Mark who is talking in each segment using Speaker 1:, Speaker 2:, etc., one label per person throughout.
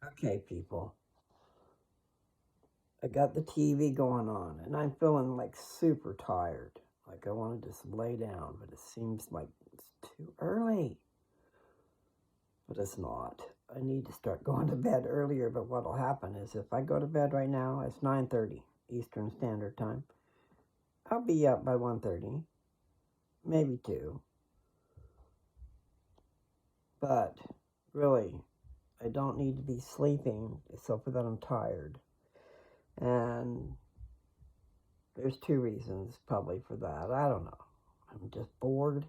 Speaker 1: Okay, people. I got the TV going on, and I'm feeling like super tired. Like I want to just lay down, but it seems like it's too early. But it's not. I need to start going to bed earlier, but what'll happen is if I go to bed right now, it's 9:30 Eastern Standard Time. I'll be up by 1:30, maybe 2. But really, I don't need to be sleeping except for that I'm tired. And there's 2 reasons probably for that. I don't know. I'm just bored.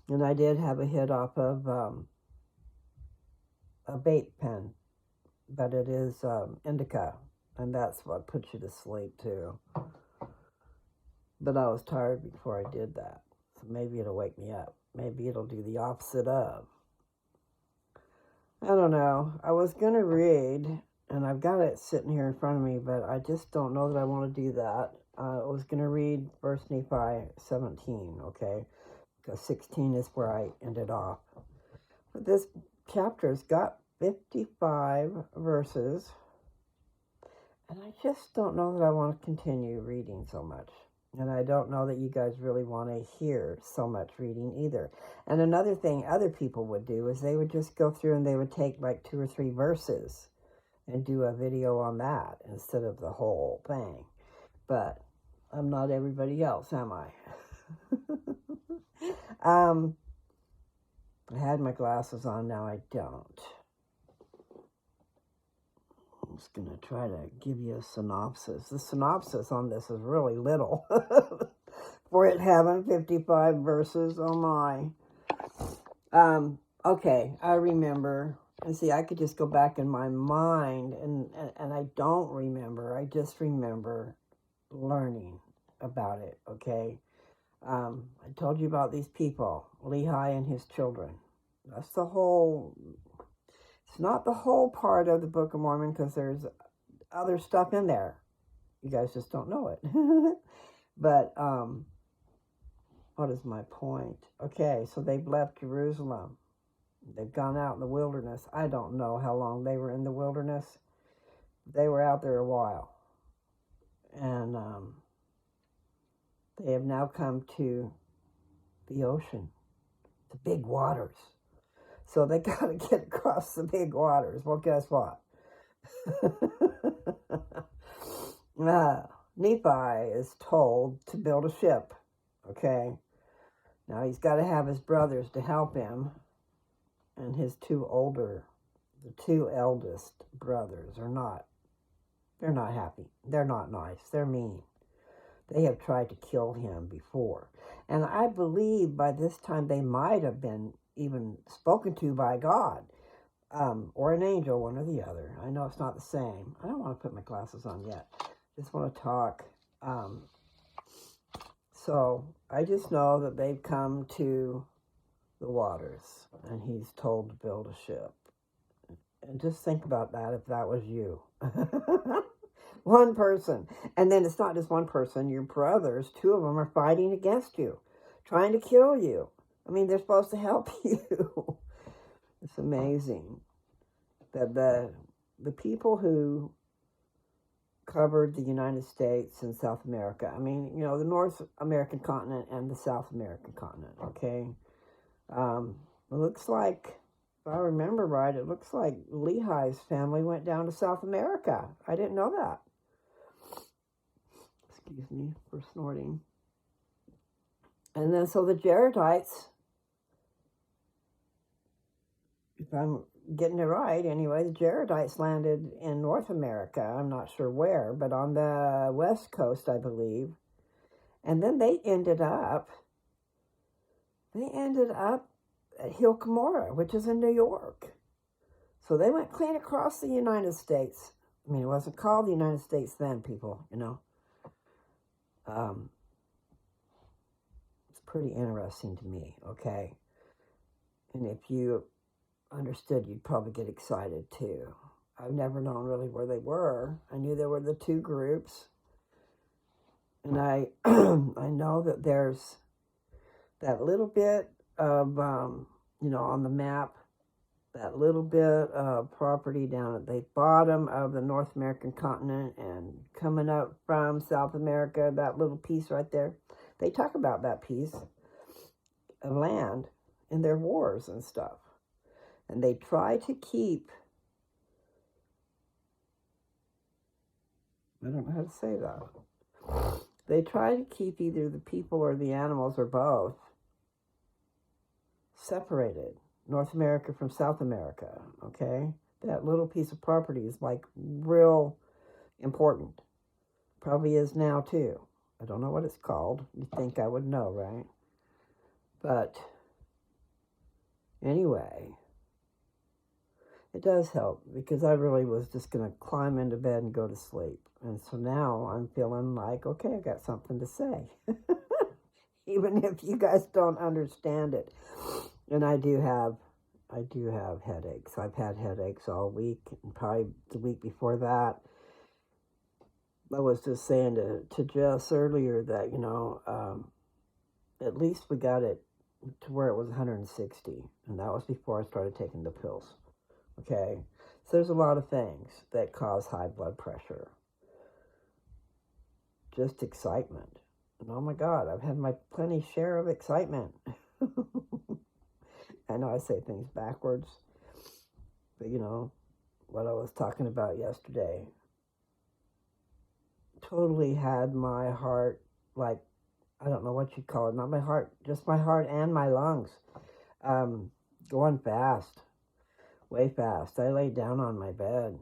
Speaker 1: And I did have a hit off of a vape pen, but it is indica, and that's what puts you to sleep too. But I was tired before I did that, so maybe it'll wake me up. Maybe it'll do the opposite of. I don't know. I was going to read, and I've got it sitting here in front of me, but I just don't know that I want to do that. I was going to read 1 Nephi 17, okay? Because 16 is where I ended off. But this chapter's got 55 verses, and I just don't know that I want to continue reading so much. And I don't know that you guys really want to hear so much reading either. And another thing other people would do is they would just go through and they would take like 2 or 3 verses and do a video on that instead of the whole thing. But I'm not everybody else, am I? I had my glasses on, now I don't. I'm just going to try to give you a synopsis. The synopsis on this is really little. For it having 55 verses, oh my. Okay, I remember. And see, I could just go back in my mind, and I don't remember. I just remember learning about it, okay? I told you about these people, Lehi and his children. That's the whole... It's not the whole part of the Book of Mormon because there's other stuff in there. You guys just don't know it. But, what is my point? Okay, so they've left Jerusalem. They've gone out in the wilderness. I don't know how long they were in the wilderness. They were out there a while. And they have now come to the ocean, the big waters. So they got to get across the big waters. Well, guess what? Nephi is told to build a ship, okay? Now he's got to have his brothers to help him, and his the 2 eldest brothers they're not happy. They're not nice. They're mean. They have tried to kill him before. And I believe by this time they might have been even spoken to by God. Or an angel, one or the other. I know it's not the same. I don't want to put my glasses on yet. Just want to talk. So I just know that they've come to the waters, and he's told to build a ship. And just think about that if that was you. One person. And then it's not just one person. Your brothers, 2 of them are fighting against you, trying to kill you. I mean, they're supposed to help you. It's amazing that the people who covered the United States and South America, I mean, you know, the North American continent and the South American continent, okay? It looks like, if I remember right, it looks like Lehi's family went down to South America. I didn't know that. Excuse me for snorting. And then so the Jaredites, if I'm getting it right anyway, the Jaredites landed in North America. I'm not sure where, but on the west coast, I believe. And then they ended up at Hill Cumorah, which is in New York. So they went clean across the United States. I mean, it wasn't called the United States then, people, you know. It's pretty interesting to me, okay? And if you understood, you'd probably get excited too. I've never known really where they were. I knew there were the 2 groups. And I I know that there's that little bit of, you know, on the map that little bit of property down at the bottom of the North American continent and coming up from South America, that little piece right there. They talk about that piece of land in their wars and stuff. And they try to keep, I don't know how to say that. They try to keep either the people or the animals or both separated. North America from South America, okay? That little piece of property is like real important. Probably is now too. I don't know what it's called. You'd think I would know, right? But anyway, it does help because I really was just going to climb into bed and go to sleep. And so now I'm feeling like, okay, I got something to say. Even if you guys don't understand it. And I do have headaches. I've had headaches all week, and probably the week before that. I was just saying to Jess earlier that, at least we got it to where it was 160, and that was before I started taking the pills. Okay? So there's a lot of things that cause high blood pressure. Just excitement. And oh my God, I've had my plenty share of excitement. I know I say things backwards, but what I was talking about yesterday totally had my heart, like, I don't know what you call it, not my heart, just my heart and my lungs, going fast, way fast. I laid down on my bed.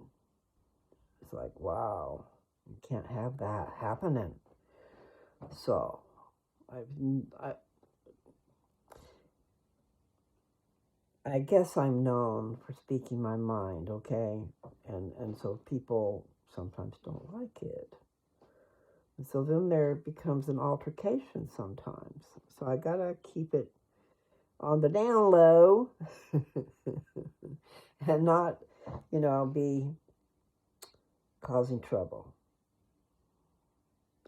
Speaker 1: It's like, wow, you can't have that happening. So, I guess I'm known for speaking my mind, okay? And so people sometimes don't like it. And so then there becomes an altercation sometimes. So I gotta keep it on the down low and not, be causing trouble.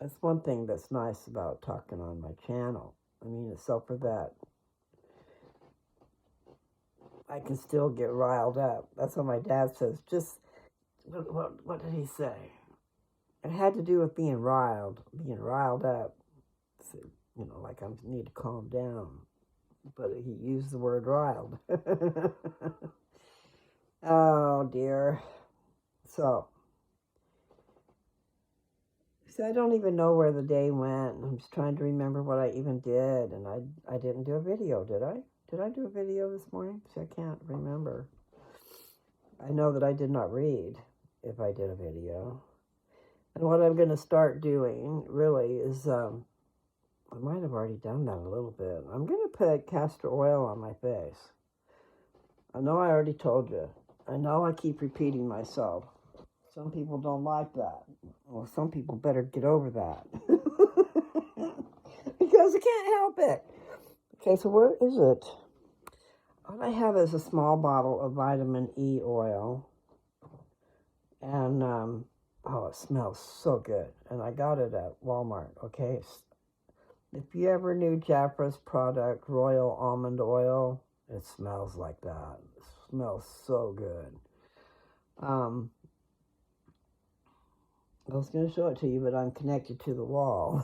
Speaker 1: That's one thing that's nice about talking on my channel. I mean, so for that, I can still get riled up. That's what my dad says. Just, what did he say? It had to do with being riled up. So, like I need to calm down. But he used the word riled. Oh, dear. So, see, I don't even know where the day went. I'm just trying to remember what I even did. And I didn't do a video, did I? Did I do a video this morning? See, I can't remember. I know that I did not read if I did a video. And what I'm going to start doing, really, is, I might have already done that a little bit. I'm going to put castor oil on my face. I know I already told you. I know I keep repeating myself. Some people don't like that. Well, some people better get over that. Because I can't help it. Okay, so where is it? All I have is a small bottle of vitamin E oil. And, oh, it smells so good. And I got it at Walmart, okay? If you ever knew Jafra's product, Royal Almond Oil, it smells like that. It smells so good. I was going to show it to you, but I'm connected to the wall.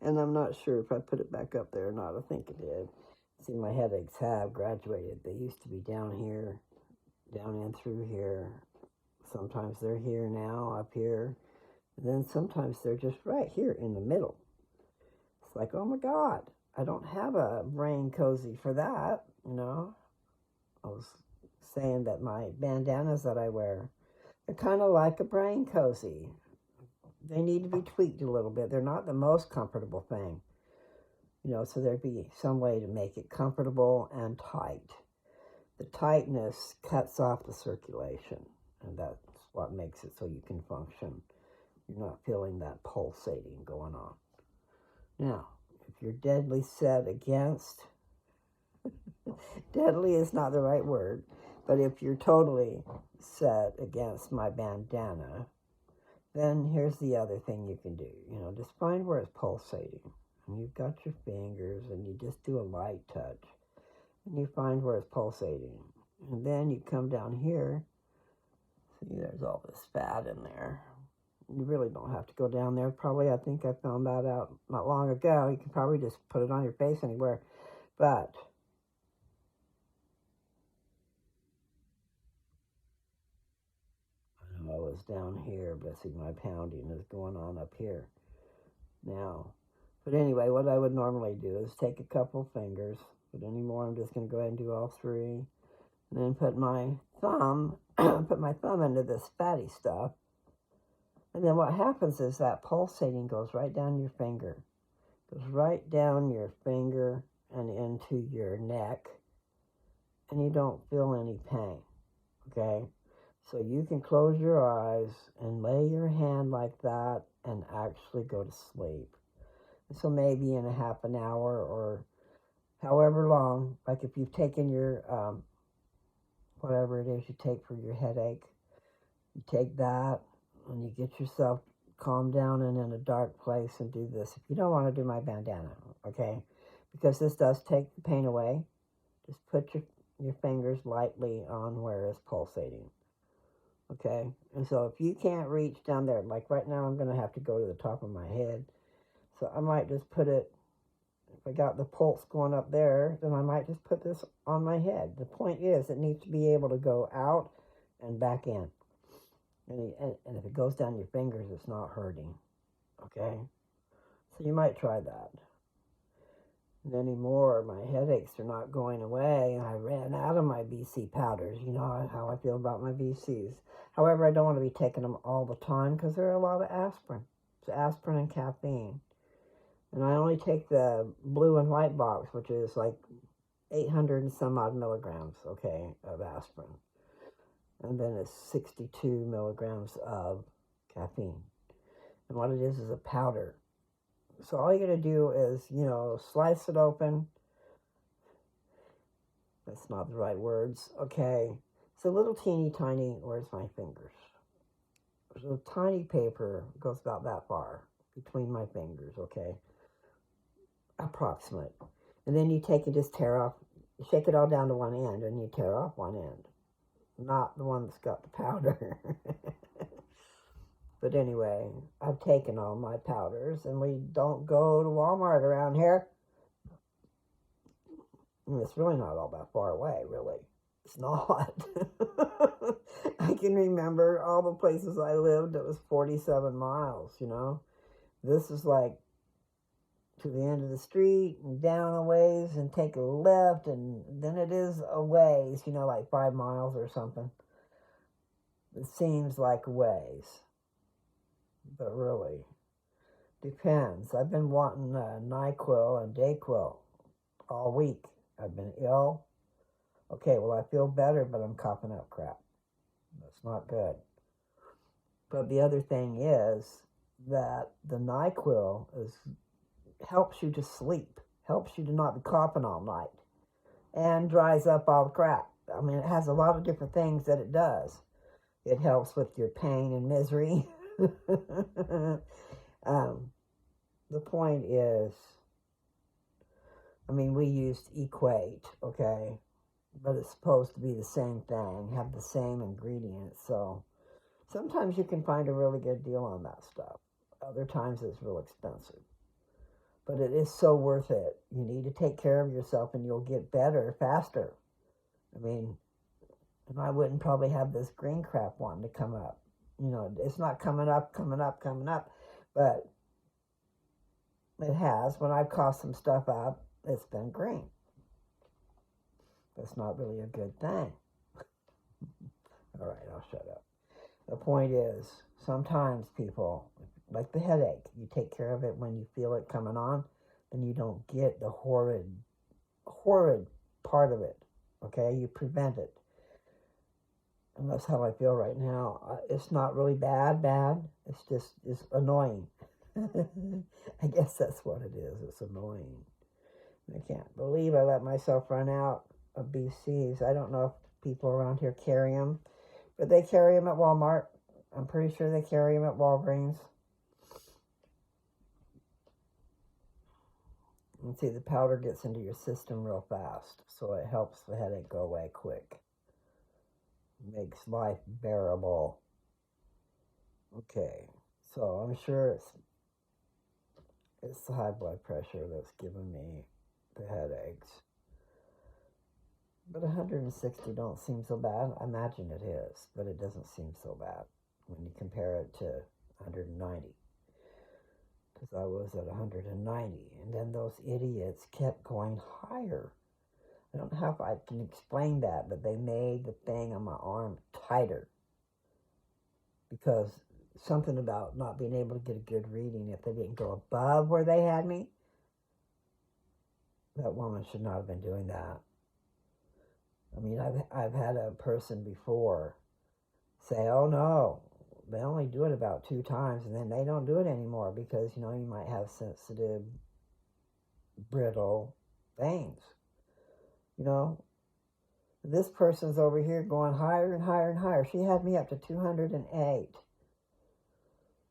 Speaker 1: And I'm not sure if I put it back up there or not. I think it did. See, my headaches have graduated. They used to be down here, down and through here. Sometimes they're here now, up here. And then sometimes they're just right here in the middle. It's like, oh my God, I don't have a brain cozy for that, I was saying that my bandanas that I wear, they're kind of like a brain cozy. They need to be tweaked a little bit. They're not the most comfortable thing, so there'd be some way to make it comfortable and tight. The tightness cuts off the circulation, and that's what makes it so you can function. You're not feeling that pulsating going on. Now, if you're deadly set against, deadly is not the right word, but if you're totally set against my bandana, then here's the other thing you can do. Just find where it's pulsating. And you've got your fingers, and you just do a light touch. and you find where it's pulsating. And then you come down here. See, there's all this fat in there. You really don't have to go down there. Probably, I think I found that out not long ago. You can probably just put it on your face anywhere. But I know I was down here, but see, my pounding is going on up here now. But anyway, what I would normally do is take a couple fingers, but anymore I'm just going to go ahead and do all three. And then put my thumb, into this fatty stuff. And then what happens is that pulsating goes right down your finger. Goes right down your finger and into your neck. And you don't feel any pain. Okay? So you can close your eyes and lay your hand like that and actually go to sleep. So maybe in a half an hour or however long, like if you've taken your, whatever it is you take for your headache, you take that and you get yourself calmed down and in a dark place and do this. If you don't want to do my bandana, okay, because this does take the pain away, just put your fingers lightly on where it's pulsating, okay? And so if you can't reach down there, like right now I'm going to have to go to the top of my head, so I might just put it, if I got the pulse going up there, then I might just put this on my head. The point is, it needs to be able to go out and back in. And if it goes down your fingers, it's not hurting. Okay? So you might try that. And anymore, my headaches are not going away, and I ran out of my BC powders. You know how I feel about my BCs. However, I don't want to be taking them all the time because there are a lot of aspirin. It's aspirin and caffeine. And I only take the blue and white box, which is like 800 and some odd milligrams, okay, of aspirin. And then it's 62 milligrams of caffeine. And what it is a powder. So all you got to do is, slice it open. That's not the right words. Okay. It's a little teeny tiny, where's my fingers? There's a tiny paper, goes about that far between my fingers, okay? Approximate. And then you take and just tear off, you shake it all down to one end and you tear off one end. Not the one that's got the powder. But anyway, I've taken all my powders, and we don't go to Walmart around here. And it's really not all that far away, really. It's not. I can remember all the places I lived, it was 47 miles, This is like to the end of the street and down a ways and take a left, and then it is a ways, like 5 miles or something. It seems like a ways. But really, depends. I've been wanting NyQuil and Dayquil all week. I've been ill. Okay, well, I feel better, but I'm coughing up crap. That's not good. But the other thing is that the NyQuil helps you to sleep, helps you to not be coughing all night, and dries up all the crap. I mean, it has a lot of different things that it does. It helps with your pain and misery. The point is, we used Equate, okay, but it's supposed to be the same thing, have the same ingredients, so sometimes you can find a really good deal on that stuff. Other times it's real expensive. But it is so worth it. You need to take care of yourself and you'll get better faster. And I wouldn't probably have this green crap wanting to come up. It's not coming up, but it has. When I've coughed some stuff up, it's been green. That's not really a good thing. All right, I'll shut up. The point is, sometimes people, like the headache, you take care of it when you feel it coming on, and you don't get the horrid part of it, okay? You prevent it. And that's how I feel right now. It's not really bad. It's annoying. I guess that's what it is. It's annoying. I can't believe I let myself run out of BCs. I don't know if people around here carry them, but they carry them at Walmart. I'm pretty sure they carry them at Walgreens. And see, the powder gets into your system real fast, so it helps the headache go away quick. Makes life bearable. Okay, so I'm sure it's the high blood pressure that's giving me the headaches. But 160 don't seem so bad. I imagine it is, but it doesn't seem so bad when you compare it to 190. Because I was at 190, and then those idiots kept going higher. I don't know if I can explain that, but they made the thing on my arm tighter. Because something about not being able to get a good reading if they didn't go above where they had me. That woman should not have been doing that. I mean, I've had a person before say, oh no, they only do it about 2 times and then they don't do it anymore because, you might have sensitive, brittle veins. This person's over here going higher and higher and higher. She had me up to 208.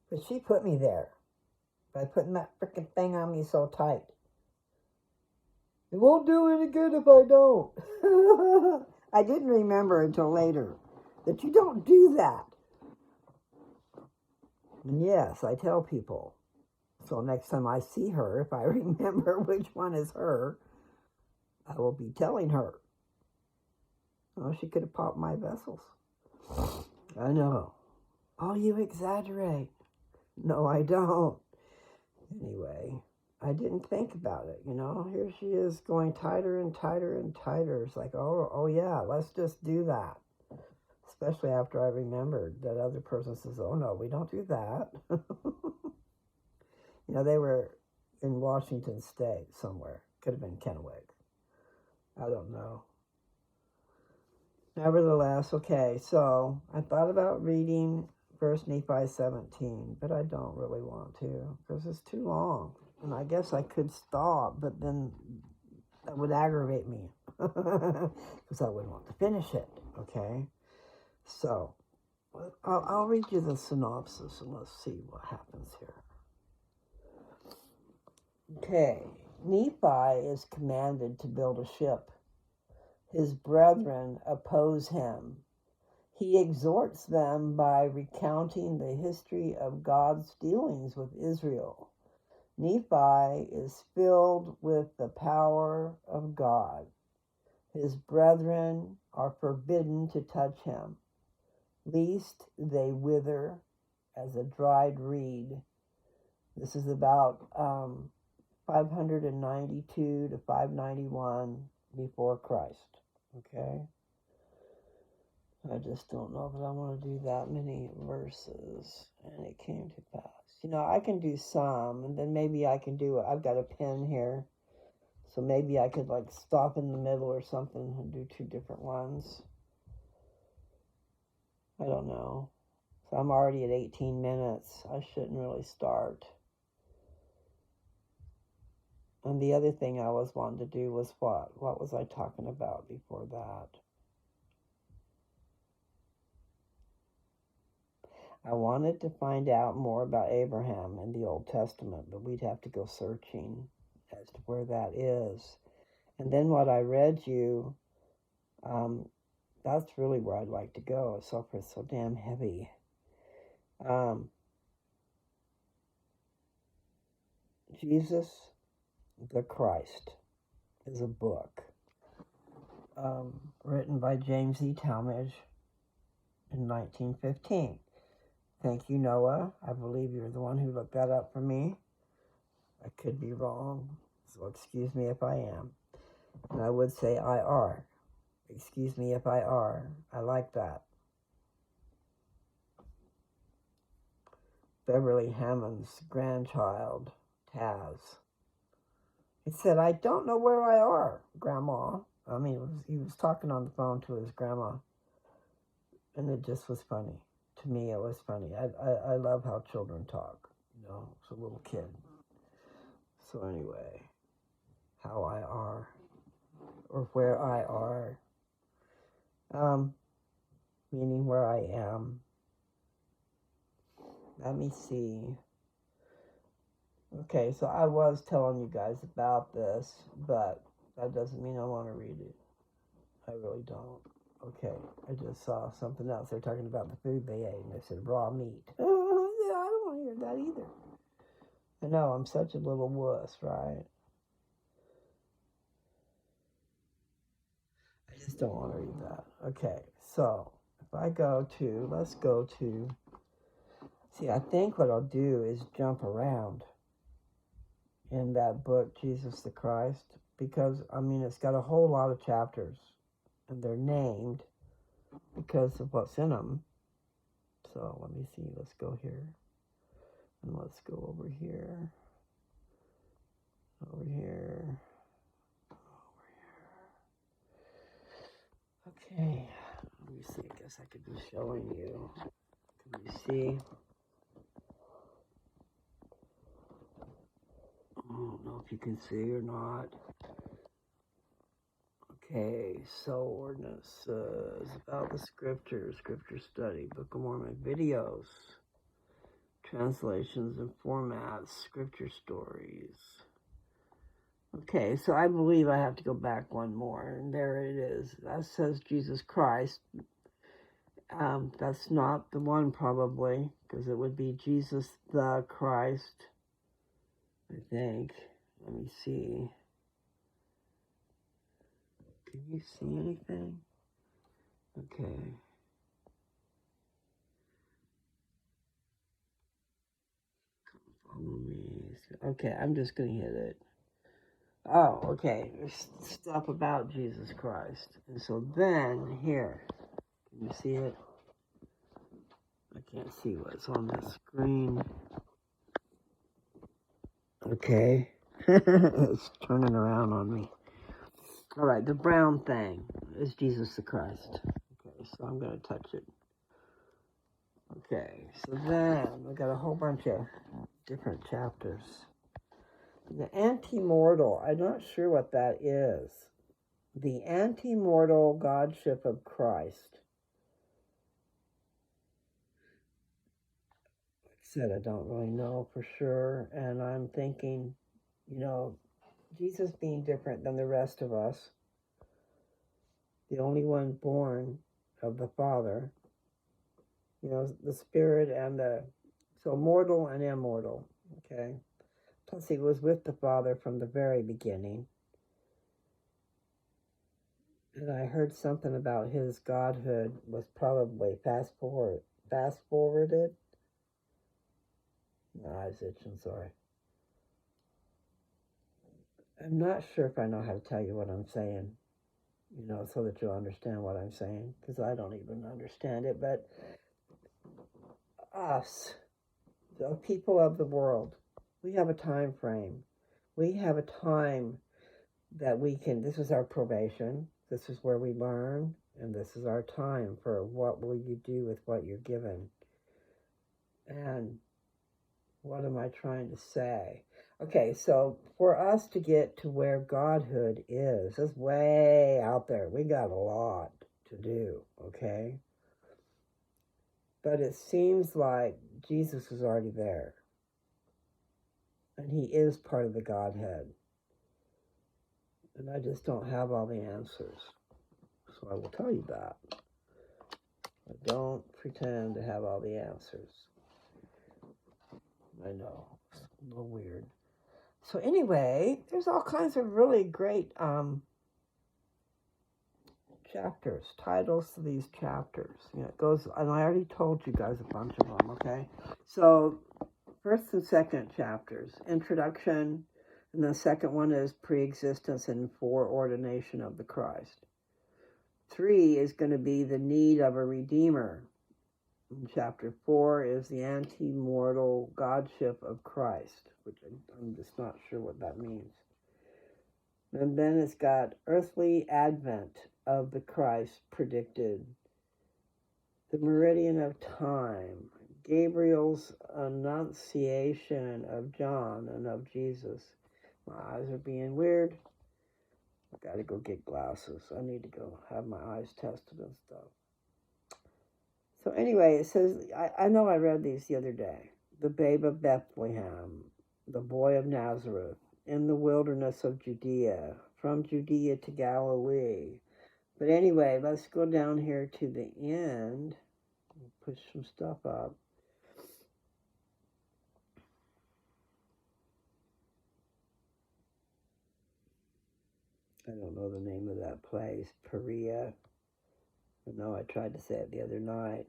Speaker 1: But she put me there by putting that freaking thing on me so tight. It won't do any good if I don't. I didn't remember until later that you don't do that. And yes, I tell people. So next time I see her, if I remember which one is her, I will be telling her. Oh, she could have popped my vessels. I know. Oh, you exaggerate. No, I don't. Anyway, I didn't think about it, Here she is going tighter and tighter and tighter. It's like, oh yeah, let's just do that. Especially after I remembered that other person says, oh no, we don't do that. They were in Washington State somewhere. Could have been Kennewick. I don't know. Nevertheless, okay, so I thought about reading 1 Nephi 17, but I don't really want to because it's too long. And I guess I could stop, but then that would aggravate me because I wouldn't want to finish it, okay? So I'll read you the synopsis and let's see what happens here. Okay, Nephi is commanded to build a ship. His brethren oppose him. He exhorts them by recounting the history of God's dealings with Israel. Nephi is filled with the power of God. His brethren are forbidden to touch him, lest they wither as a dried reed. This is about 592 to 591 before Christ. Okay? I just don't know that I want to do that many verses. And it came to pass. I can do some, and then maybe I can do, I've got a pen here. So maybe I could stop in the middle or something and do 2 different ones. I don't know. So I'm already at 18 minutes. I shouldn't really start. And the other thing I was wanting to do was what? What was I talking about before that? I wanted to find out more about Abraham in the Old Testament, but we'd have to go searching as to where that is. And then what I read you, that's really where I'd like to go. It's so damn heavy. Jesus the Christ is a book written by James E. Talmage in 1915. Thank you, Noah. I believe you're the one who looked that up for me. I could be wrong, so excuse me if I am. And I would say IR. Excuse me if I are. I like that. Beverly Hammond's grandchild, Taz. He said, I don't know where I are, Grandma. I mean, he was talking on the phone to his grandma. And it just was funny. To me, it was funny. I love how children talk. It's a little kid. So anyway, how I are, or where I are, meaning where I am. Let me see. Okay, so I was telling you guys about this, but that doesn't mean I want to read it. I really don't. Okay, I just saw something else. They're talking about the food they ate, and they said raw meat. Oh, yeah, I don't want to hear that either. I know, I'm such a little wuss, right? I just don't want to read that. Okay, so if I go to, let's go to, see, I think what I'll do is jump around in that book, Jesus the Christ, because, I mean, it's got a whole lot of chapters, and they're named because of what's in them. So let me see, let's go here, and let's go over here, over here, over here. Okay, let me see, I guess I could be showing you. Can you see? I don't know if you can see or not. Okay, so ordinances about the scripture study, Book of Mormon videos, translations and formats, scripture stories. Okay, so I believe I have to go back one more, and there it is. That says Jesus Christ. That's not the one probably, because it would be Jesus the Christ, I think. Let me see. Can you see anything? Okay. Follow me. Okay, I'm just going to hit it. Oh, okay. There's stuff about Jesus Christ. And so then, here. Can you see it? I can't see what's on the screen. Okay. It's turning around on me. All right, the brown thing is Jesus the Christ. Okay, so I'm going to touch it. Okay, so then we got a whole bunch of different chapters. The anti-mortal, I'm not sure what that is. The anti-mortal godship of Christ. Like I said, I don't really know for sure, and I'm thinking, Jesus being different than the rest of us, the only one born of the Father, the Spirit and so mortal and immortal, okay? Plus he was with the Father from the very beginning. And I heard something about his godhood was probably fast-forwarded. My eyes itching, sorry. I'm not sure if I know how to tell you what I'm saying, so that you'll understand what I'm saying, because I don't even understand it. But us, the people of the world, we have a time frame. We have a time that this is our probation, this is where we learn, and this is our time for what will you do with what you're given. And what am I trying to say? Okay, so for us to get to where godhood is, it's way out there. We got a lot to do, okay? But it seems like Jesus is already there. And he is part of the Godhead. And I just don't have all the answers. So I will tell you that. I don't pretend to have all the answers. I know, it's a little weird. So anyway, there's all kinds of really great chapters, titles to these chapters. It goes, and I already told you guys a bunch of them, okay? So, first and second chapters, introduction, and the second one is pre-existence and foreordination of the Christ. 3 is going to be the need of a Redeemer. And chapter 4 is the anti-mortal godship of Christ, which I'm just not sure what that means. And then it's got earthly advent of the Christ predicted, the meridian of time, Gabriel's annunciation of John and of Jesus. My eyes are being weird. I gotta go get glasses. I need to go have my eyes tested and stuff. So anyway, it says, I know I read these the other day. The babe of Bethlehem, the boy of Nazareth, in the wilderness of Judea, from Judea to Galilee. But anyway, let's go down here to the end, push some stuff up. I don't know the name of that place, Perea. I know I tried to say it the other night.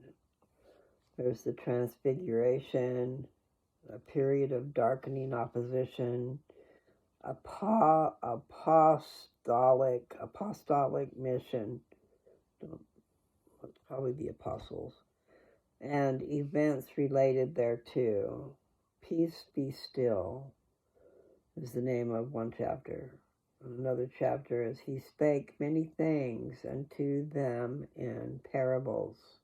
Speaker 1: There's the Transfiguration, a period of darkening opposition, apostolic mission, probably the apostles, and events related thereto. Peace be still is the name of one chapter. Another chapter is he spake many things unto them in parables,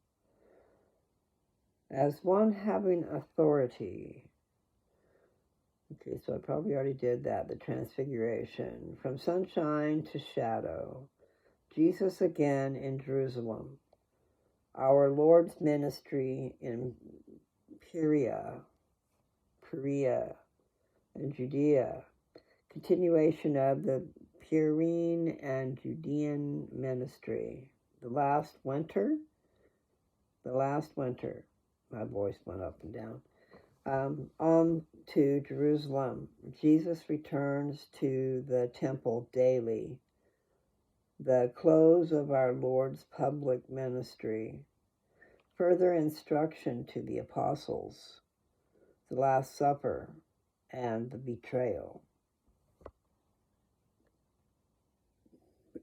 Speaker 1: as one having authority. Okay, so I probably already did that, the Transfiguration. From sunshine to shadow. Jesus again in Jerusalem. Our Lord's ministry in Perea and Judea. Continuation of the Perean and Judean ministry. The last winter. My voice went up and down. On to Jerusalem. Jesus returns to the temple daily. The close of our Lord's public ministry. Further instruction to the apostles. The Last Supper and the betrayal.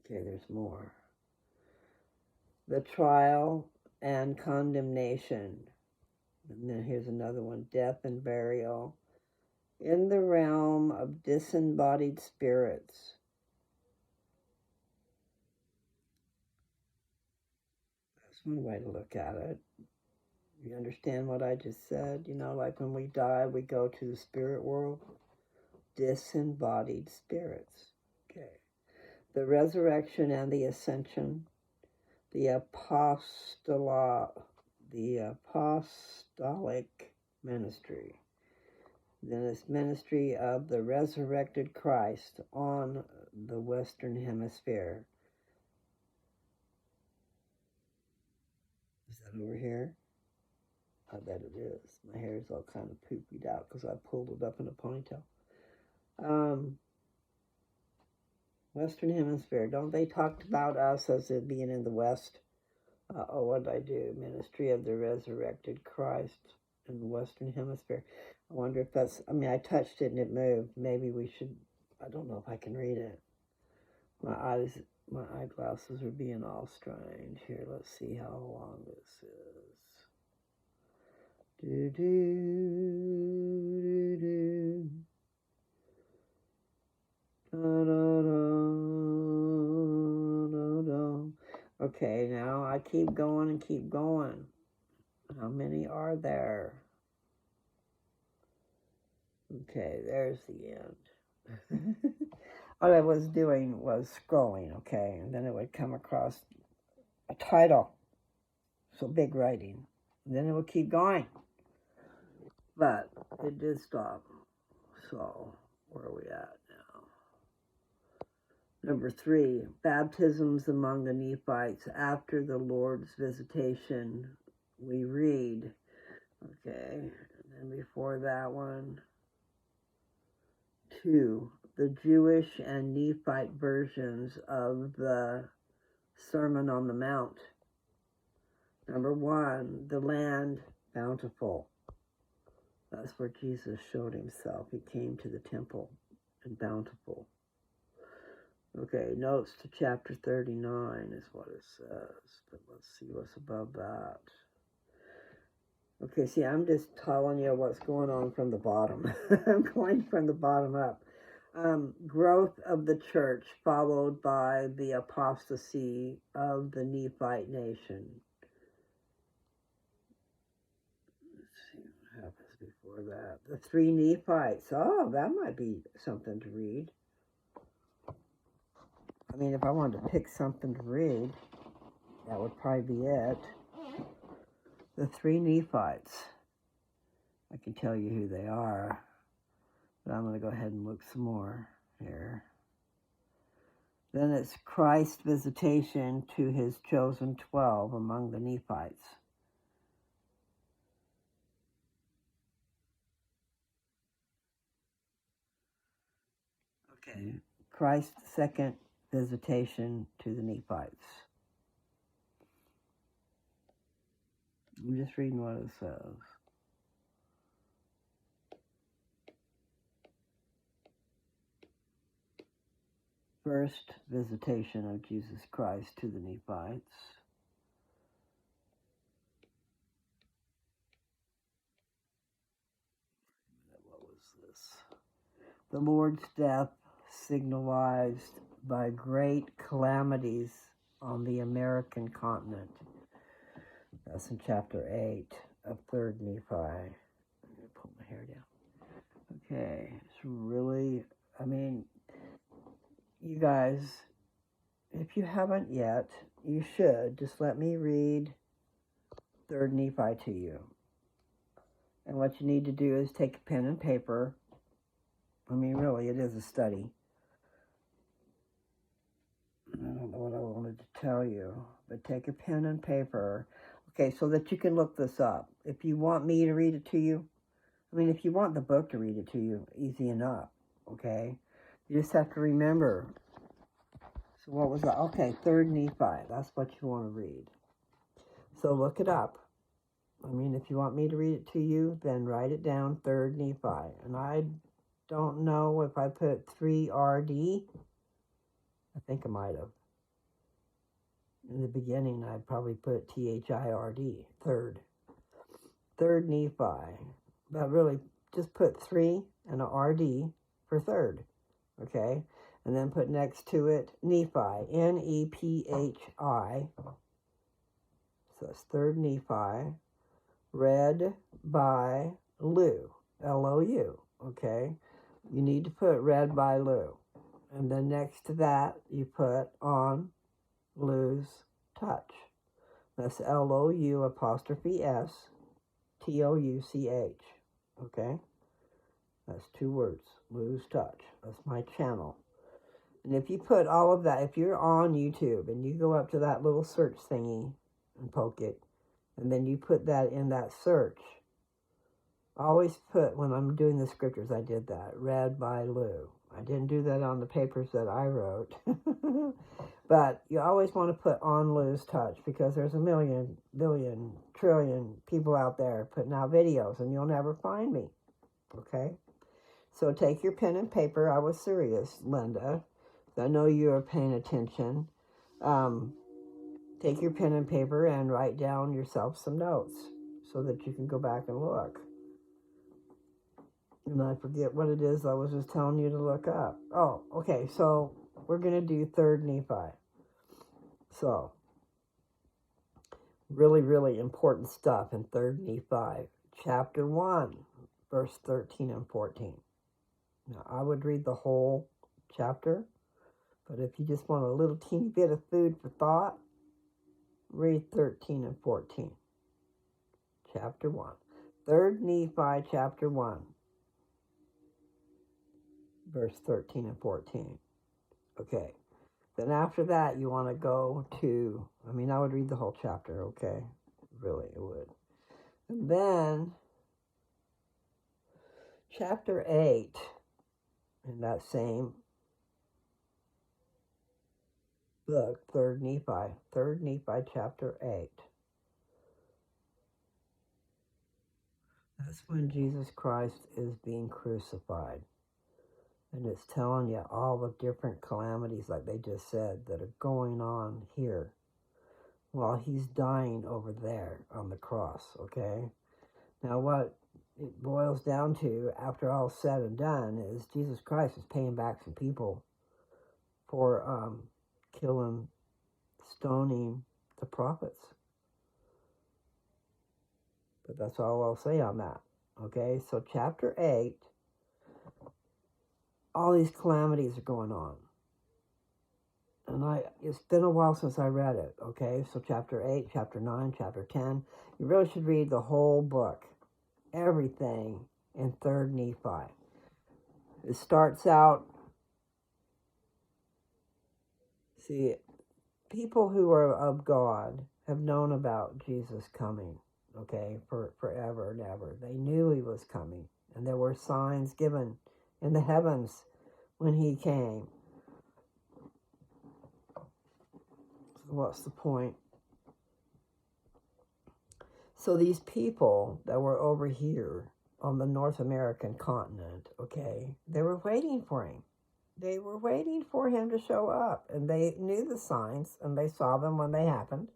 Speaker 1: Okay, there's more. The trial and condemnation. And then here's another one, death and burial. In the realm of disembodied spirits. That's one way to look at it. You understand what I just said? You know, like when we die, we go to the spirit world. Disembodied spirits. Okay. The resurrection and the ascension. The apostolic ministry. Then it's ministry of the resurrected Christ on the Western Hemisphere. Is that over here? I bet it is. My hair is all kind of poopied out because I pulled it up in a ponytail. Western Hemisphere. Don't they talk about us as it being in the West? What did I do? Ministry of the resurrected Christ in the Western Hemisphere. I wonder if that's, I touched it and it moved. Maybe we should, I don't know if I can read it. My eyeglasses are being all strange. Here, let's see how long this is. Okay, now I keep going and keep going. How many are there? Okay, there's the end. What I was doing was scrolling, okay, and then it would come across a title, so big writing, and then it would keep going, but it did stop. So where are we at now? Number 3, baptisms among the Nephites after the Lord's visitation. We read, okay, and then before that one, 2, the Jewish and Nephite versions of the Sermon on the Mount. Number 1, the land bountiful. That's where Jesus showed himself. He came to the temple and bountiful. Okay, notes to chapter 39 is what it says, but let's see what's above that. Okay, see, I'm just telling you what's going on from the bottom. I'm going from the bottom up. Growth of the church followed by the apostasy of the Nephite nation. Let's see what happens before that. The 3 Nephites. Oh, that might be something to read. If I wanted to pick something to read, that would probably be it. The 3 Nephites. I can tell you who they are. But I'm going to go ahead and look some more here. Then it's Christ's visitation to his chosen 12 among the Nephites. Okay, Christ's second visitation to the Nephites. I'm just reading what it says. First visitation of Jesus Christ to the Nephites. What was this? The Lord's death signalized by great calamities on the American continent. That's in chapter 8 of 3rd Nephi. I'm going to pull my hair down. Okay, it's really, you guys, if you haven't yet, you should. Just let me read 3rd Nephi to you. And what you need to do is take a pen and paper. Really, it is a study. I don't know what I wanted to tell you, but take a pen and paper. Okay, so that you can look this up. If you want me to read it to you, if you want the book to read it to you, easy enough, okay? You just have to remember. So what was that? Okay, 3rd Nephi. That's what you want to read. So look it up. If you want me to read it to you, then write it down, 3rd Nephi. And I don't know if I put 3RD. I think I might have. In the beginning, I probably put THIRD, 3rd. 3rd Nephi. But really, just put 3 and a RD for 3rd. Okay? And then put next to it Nephi, NEPHI. So it's 3rd Nephi, read by Lou, L-O-U. Okay? You need to put read by Lou. And then next to that, you put on Lou's touch. That's L-O-U apostrophe S T-O-U-C-H. Okay? That's 2 words. Lou's touch. That's my channel. And if you put all of that, if you're on YouTube and you go up to that little search thingy and poke it, and then you put that in that search, I always put, when I'm doing the scriptures, I did that, read by Lou. I didn't do that on the papers that I wrote. But you always want to put on Lou's touch, because there's a million, billion, trillion people out there putting out videos, and you'll never find me. Okay? So take your pen and paper. I was serious, Linda. I know you are paying attention. Take your pen and paper and write down yourself some notes so that you can go back and look. And I forget what it is I was just telling you to look up. Oh, okay, so we're going to do 3rd Nephi. So, really, really important stuff in 3rd Nephi. Chapter 1, verse 13 and 14. Now, I would read the whole chapter, but if you just want a little teeny bit of food for thought, read 13 and 14. Chapter 1. 3rd Nephi, chapter 1. Verse 13 and 14. Okay. Then after that, you want to go to, I would read the whole chapter, okay? Really, it would. And then, chapter 8, in that same book, 3rd Nephi, chapter 8. That's when Jesus Christ is being crucified. And it's telling you all the different calamities, like they just said, that are going on here while he's dying over there on the cross, okay? Now, what it boils down to, after all said and done, is Jesus Christ is paying back some people for killing, stoning the prophets. But that's all I'll say on that, okay? So chapter 8, all these calamities are going on. And it's been a while since I read it, okay? So chapter 8, chapter 9, chapter 10. You really should read the whole book. Everything in 3rd Nephi. It starts out, see, people who are of God have known about Jesus coming, okay, for forever and ever. They knew he was coming, and there were signs given in the heavens when he came. So what's the point? So these people that were over here on the North American continent, okay, they were waiting for him. They were waiting for him to show up, and they knew the signs, and they saw them when they happened.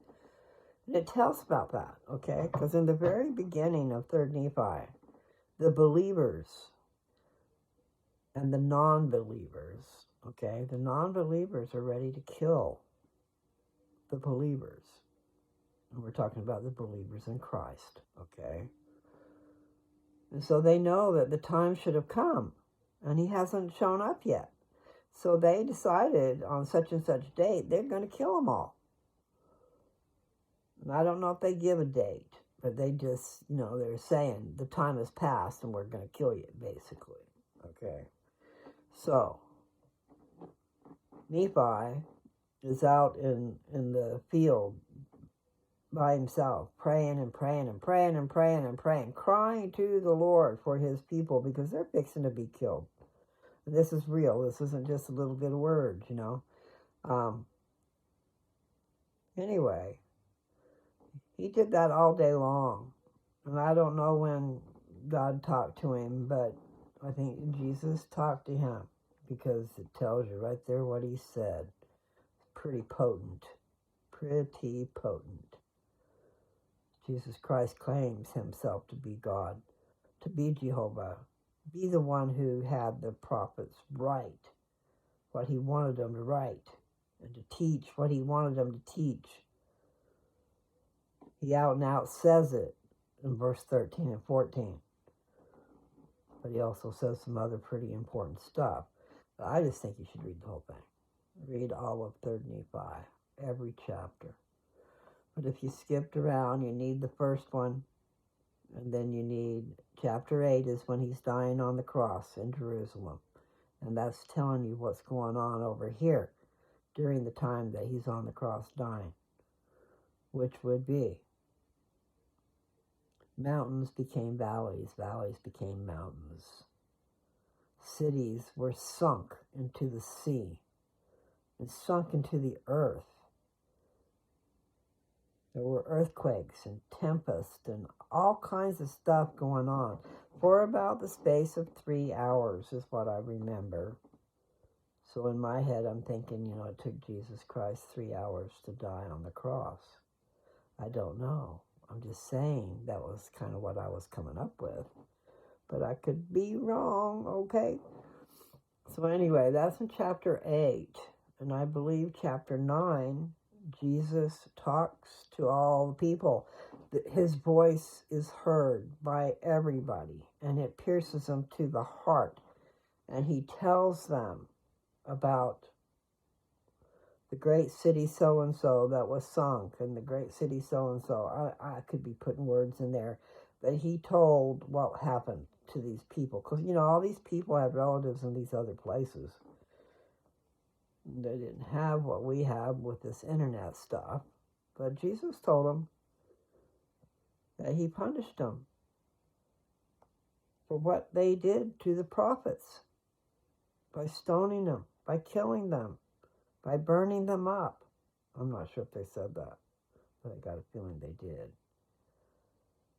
Speaker 1: And it tells about that, okay? Because in the very beginning of 3rd Nephi, the believers and the non-believers, okay, the non-believers are ready to kill the believers. And we're talking about the believers in Christ, okay? And so they know that the time should have come, and he hasn't shown up yet. So they decided on such and such date, they're going to kill them all. And I don't know if they give a date, but they just, they're saying the time has passed and we're going to kill you, basically. Okay. So, Nephi is out in the field by himself, praying and praying and praying and praying and praying, crying to the Lord for his people because they're fixing to be killed. And this is real. This isn't just a little bit of words, Anyway, he did that all day long. And I don't know when God talked to him, but I think Jesus talked to him because it tells you right there what he said. Pretty potent. Pretty potent. Jesus Christ claims himself to be God, to be Jehovah, be the one who had the prophets write what he wanted them to write, and to teach what he wanted them to teach. He out and out says it in verse 13 and 14. But he also says some other pretty important stuff. But I just think you should read the whole thing. Read all of 3rd Nephi, every chapter. But if you skipped around, you need the first one, and then you need chapter 8 is when he's dying on the cross in Jerusalem. And that's telling you what's going on over here during the time that he's on the cross dying, which would be mountains became valleys, valleys became mountains. Cities were sunk into the sea and sunk into the earth. There were earthquakes and tempests and all kinds of stuff going on for about the space of 3 hours is what I remember. So in my head, I'm thinking, it took Jesus Christ 3 hours to die on the cross. I don't know. I'm just saying that was kind of what I was coming up with. But I could be wrong, okay? So anyway, that's in chapter 8. And I believe chapter 9, Jesus talks to all the people. His voice is heard by everybody, and it pierces them to the heart. And he tells them about the great city so-and-so that was sunk, and the great city so-and-so. I could be putting words in there, but he told what happened to these people. Because, all these people had relatives in these other places. They didn't have what we have with this internet stuff. But Jesus told them that he punished them for what they did to the prophets. By stoning them, by killing them, by burning them up. I'm not sure if they said that, but I got a feeling they did.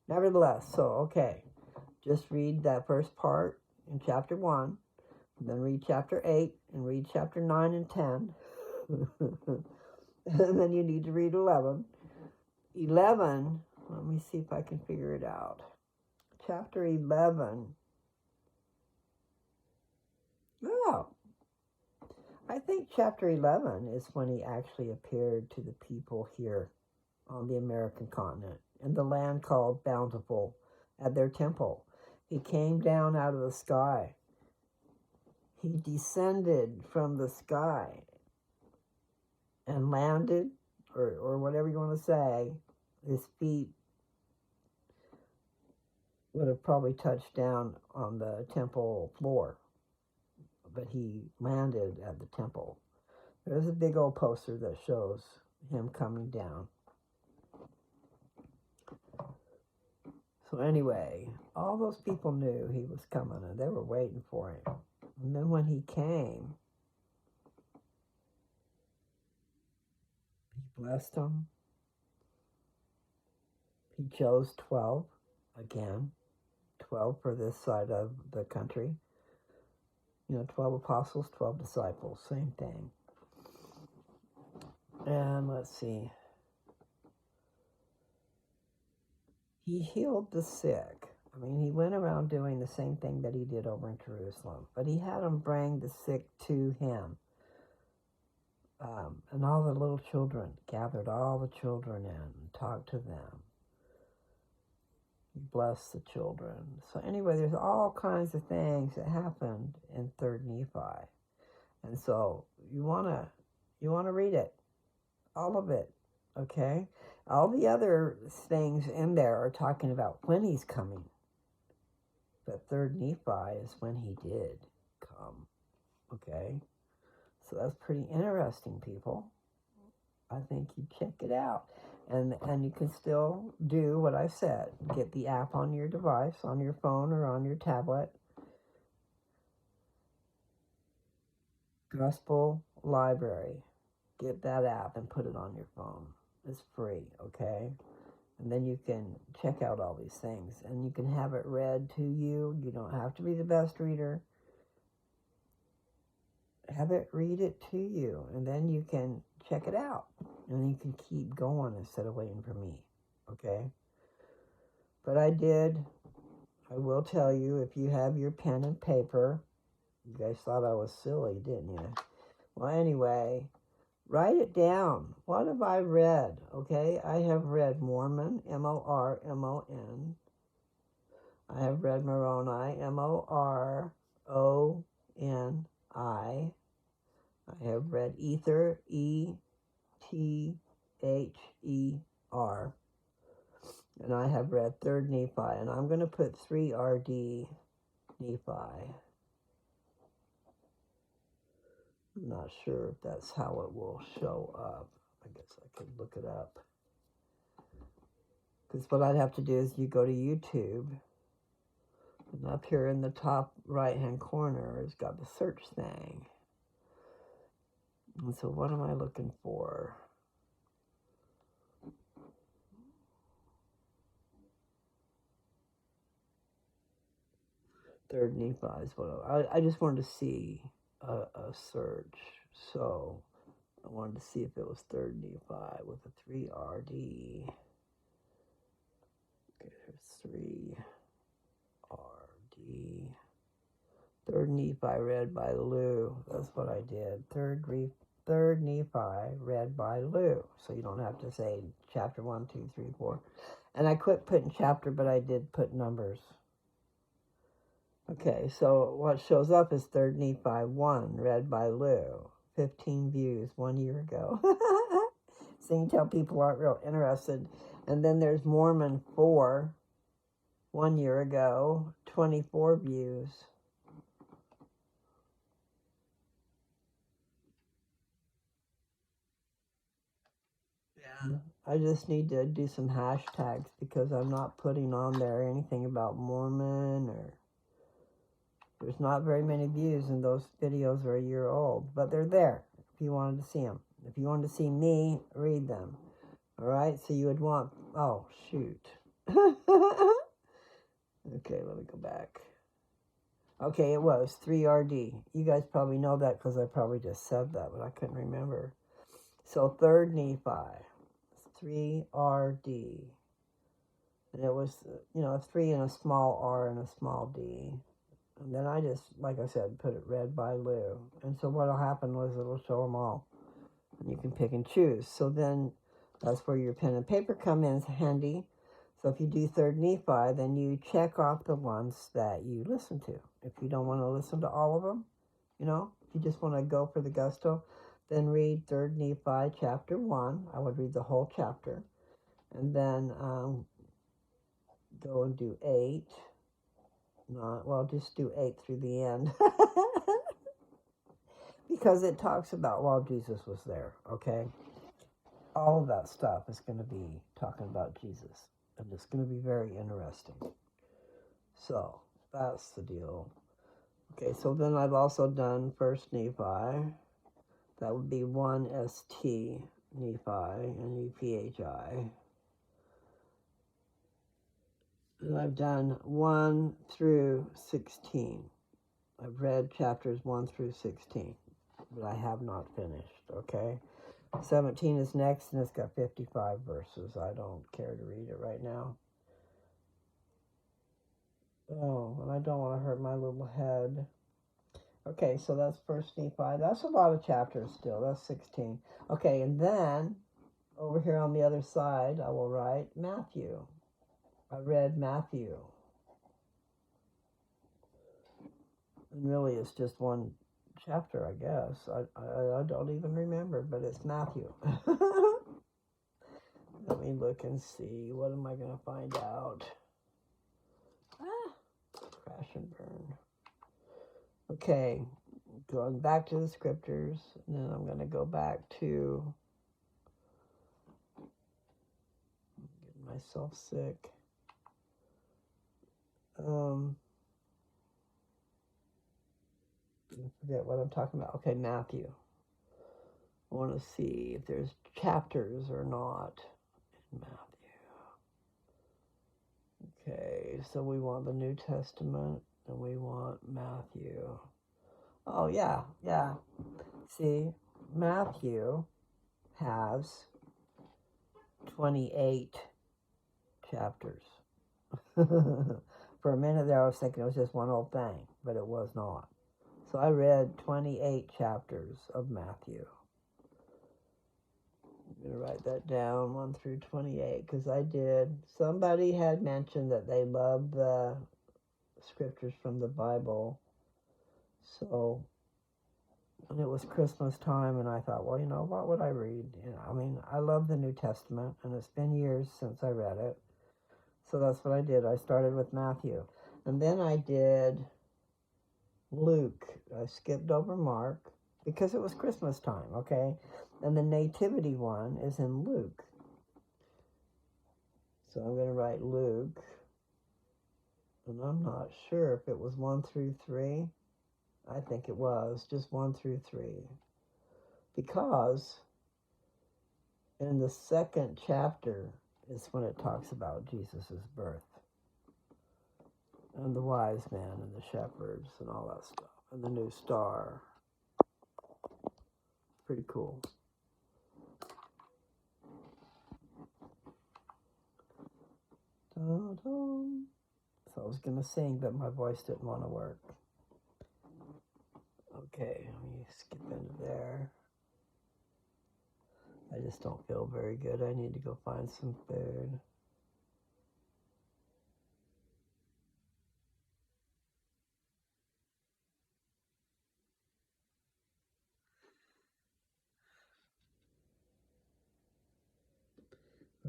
Speaker 1: Nevertheless, so, okay, just read that first part in chapter 1, then read chapter 8, and read chapter 9 and 10, and then you need to read 11. 11, let me see if I can figure it out. Chapter 11, oh, I think chapter 11 is when he actually appeared to the people here on the American continent, in the land called Bountiful, at their temple. He came down out of the sky. He descended from the sky and landed, or whatever you want to say. His feet would have probably touched down on the temple floor. but he landed at the temple. There's a big old poster that shows him coming down. So anyway, all those people knew he was coming, and they were waiting for him. And then when he came, he blessed them. He chose 12 again, 12 for this side of the country. 12 apostles, 12 disciples, same thing. And let's see. He healed the sick. I mean, he went around doing the same thing that he did over in Jerusalem, but he had them bring the sick to him. And all the little children, gathered all the children in and talked to them. He blessed the children. So anyway, there's all kinds of things that happened in 3rd Nephi. And so you want to read it, all of it, okay? All the other things in there are talking about when he's coming. But 3rd Nephi is when he did come, okay? So that's pretty interesting, people. I think you check it out. And you can still do what I said. Get the app on your device, on your phone or on your tablet. Gospel Library. Get that app and put it on your phone. It's free, okay? And then you can check out all these things. And you can have it read to you. You don't have to be the best reader. Have it read it to you. And then you can check it out. And you can keep going instead of waiting for me, okay? But I will tell you, if you have your pen and paper, you guys thought I was silly, didn't you? Well, anyway, write it down. What have I read, okay? I have read Mormon, M-O-R-M-O-N. I have read Moroni, M-O-R-O-N-I. I have read Ether, E-T-H-E-R. And I have read 3rd Nephi. And I'm going to put 3RD Nephi. I'm not sure if that's how it will show up. I guess I could look it up. Because what I'd have to do is you go to YouTube. And up here in the top right-hand corner, it's got the search thing. And so what am I looking for? Third Nephi is what I just wanted to see a search. So I wanted to see if it was 3rd Nephi with a 3RD. Okay, there's 3RD. 3rd Nephi read by Lou. That's what I did. Third Nephi read by Lou. So you don't have to say chapter 1, 2, 3, 4. And I quit putting chapter, but I did put numbers. Okay, so what shows up is 3rd Nephi 1, read by Lou. 15 views 1 year ago. So you can tell people aren't real interested. And then there's Mormon 4, 1 year ago, 24 views. Yeah, I just need to do some hashtags because I'm not putting on there anything about Mormon or... There's not very many views, and those videos are a year old, but they're there if you wanted to see them. If you wanted to see me read them, all right? So you would want, oh, shoot. Okay, let me go back. Okay, it was 3RD. You guys probably know that because I probably just said that, but I couldn't remember. So 3rd Nephi, 3RD. And it was, 3 and a small R and a small D. And then I just, like I said, put it read by Lou. And so what'll happen was it'll show them all. And you can pick and choose. So then that's where your pen and paper come in handy. So if you do 3rd Nephi, then you check off the ones that you listen to. If you don't want to listen to all of them, if you just want to go for the gusto, then read 3rd Nephi chapter 1. I would read the whole chapter. And then go and do 8. Just do 8 through the end. because it talks about while Jesus was there, okay? All of that stuff is going to be talking about Jesus, and it's going to be very interesting. So, that's the deal. Okay, so then I've also done First Nephi. That would be 1 ST Nephi and EPHI. And I've done 1 through 16. I've read chapters 1 through 16, but I have not finished, okay? 17 is next, and it's got 55 verses. I don't care to read it right now. Oh, and I don't want to hurt my little head. Okay, so that's First Nephi. That's a lot of chapters still. That's 16. Okay, and then over here on the other side, I will write Matthew. I read Matthew. And really, it's just one chapter, I guess. I don't even remember, but it's Matthew. Let me look and see. What am I going to find out? Crash and burn. Okay, going back to the scriptures, and then I'm going to go back to getting myself sick. I forget what I'm talking about. Okay, Matthew. I want to see if there's chapters or not in Matthew. Okay, so we want the New Testament, and we want Matthew. Oh, yeah. See, Matthew has 28 chapters. For a minute there, I was thinking it was just one old thing, but it was not. So I read 28 chapters of Matthew. I'm going to write that down, 1 through 28, because I did. Somebody had mentioned that they loved the scriptures from the Bible. So, and it was Christmas time, and I thought, well, what would I read? I love the New Testament, and it's been years since I read it. So that's what I did. I started with Matthew. And then I did Luke. I skipped over Mark because it was Christmas time, okay? And the nativity one is in Luke. So I'm going to write Luke. And I'm not sure if it was 1 through 3. I think it was just 1 through 3. Because in the second chapter is when it talks about Jesus' birth. And the wise men and the shepherds and all that stuff. And the new star. Pretty cool. Da-dum. So I was going to sing, but my voice didn't want to work. Okay, let me skip into there. I just don't feel very good. I need to go find some food.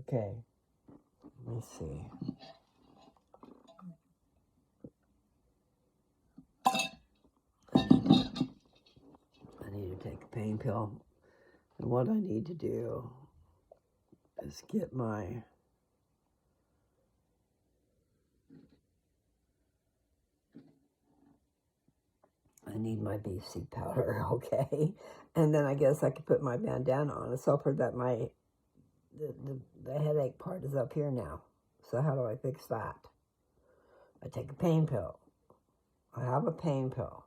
Speaker 1: Okay, let me see. I need to take a pain pill. And what I need to do is get my I need my BC powder, okay? And then I guess I could put my bandana on. It's over that my the headache part is up here now. So how do I fix that? I take a pain pill. I have a pain pill.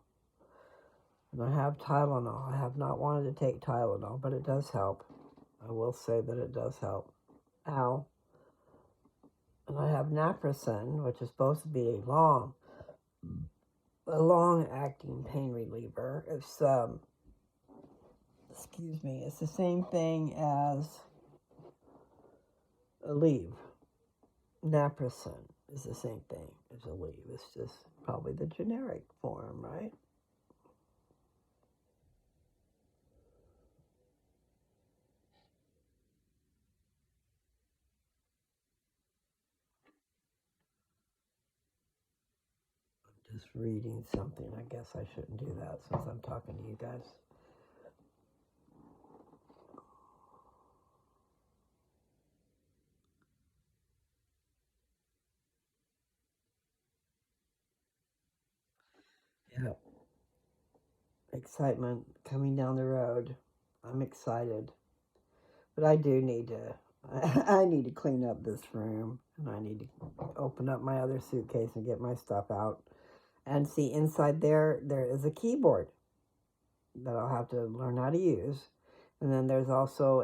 Speaker 1: And I have Tylenol. I have not wanted to take Tylenol, but it does help. I will say that it does help. Ow. And I have Naproxen, which is supposed to be a long-acting pain reliever. It's it's the same thing as Aleve. Naproxen is the same thing as Aleve. It's just probably the generic form, right? I'm just reading something. I guess I shouldn't do that since I'm talking to you guys. excitement coming down the road. I'm excited. But I do need to, I need to clean up this room. And I need to open up my other suitcase and get my stuff out. And see, inside there is a keyboard that I'll have to learn how to use. And then there's also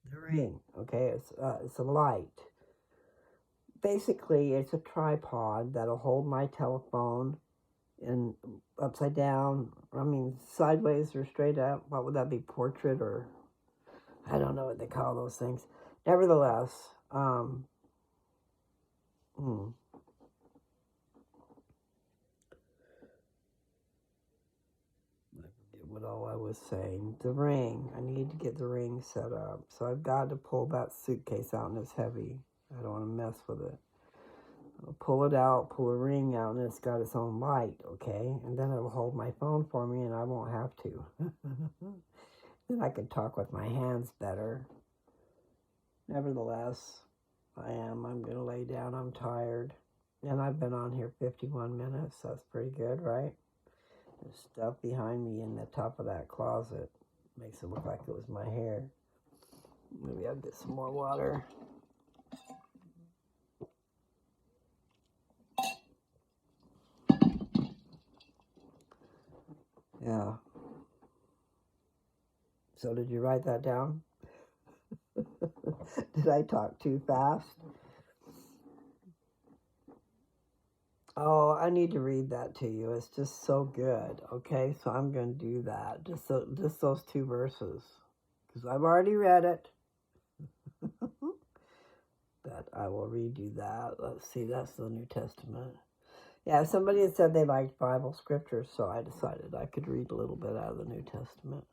Speaker 1: the ring, okay? It's a light. Basically, it's a tripod that'll hold my telephone in upside down. I mean, sideways or straight up. What would that be? Portrait, or I don't know what they call those things. Nevertheless, I forget what all I was saying. The ring. I need to get the ring set up. So I've got to pull that suitcase out, and it's heavy. I don't want to mess with it. I'll pull it out, pull a ring out, and it's got its own light, okay? And then it'll hold my phone for me, and I won't have to. Then I can talk with my hands better. Nevertheless, I'm going to lay down. I'm tired. And I've been on here 51 minutes. That's pretty good, right? There's stuff behind me in the top of that closet. Makes it look like it was my hair. Maybe I'll get some more water. Yeah. So did you write that down? Did I talk too fast? Oh, I need to read that to you. It's just so good. Okay, so I'm going to do that. Just those 2 verses. Because I've already read it. But I will redo that. Let's see, that's the New Testament. Yeah, somebody had said they liked Bible scriptures, so I decided I could read a little bit out of the New Testament.